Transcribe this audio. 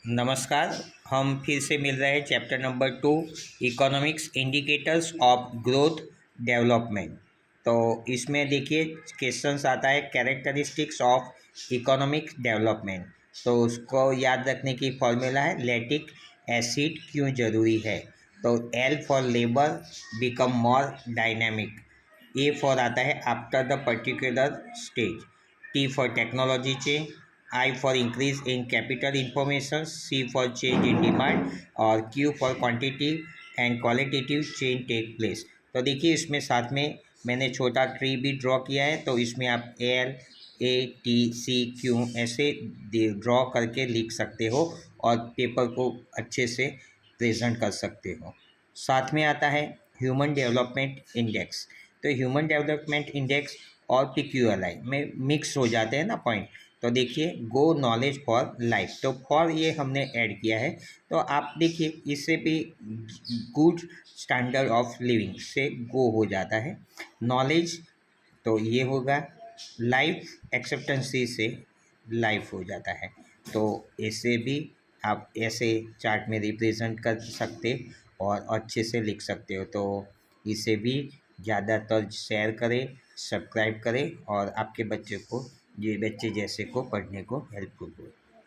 नमस्कार। हम फिर से मिल रहे हैं chapter number 2, economics indicators of growth development. तो इसमें देखिए क्वेश्चंस आता है कैरेक्टरिस्टिक्स ऑफ इकोनॉमिक डेवलपमेंट। तो उसको याद रखने की फॉर्मूला है लैक्टिक एसिड क्यों ज़रूरी है। तो L for labour become more dynamic, A for आता है after the particular stage, T for technology change, I for increase in capital information, C for change in demand और Q for quantitative and qualitative change take place। तो देखिए इसमें साथ में मैंने छोटा ट्री भी ड्रॉ किया है, तो इसमें आप LATCQ ऐसे ड्रॉ करके लिख सकते हो और पेपर को अच्छे से प्रेजेंट कर सकते हो। साथ में आता है ह्यूमन डेवलपमेंट इंडेक्स। तो ह्यूमन डेवलपमेंट इंडेक्स और PQLI में मिक्स हो जाते हैं ना पॉइंट। तो देखिए गो नॉलेज फॉर लाइफ, तो फॉर ये हमने ऐड किया है। तो आप देखिए इससे भी गुड स्टैंडर्ड ऑफ लिविंग से गो हो जाता है। नॉलेज तो ये होगा, लाइफ एक्सेप्टेंसी से लाइफ हो जाता है। तो इससे भी आप ऐसे चार्ट में रिप्रेजेंट कर सकते और अच्छे से लिख सकते हो। तो इसे भी ज़्यादातर शेयर करें, सब्सक्राइब करें और आपके बच्चे को, ये बच्चे जैसे को पढ़ने को हेल्पफुल हो।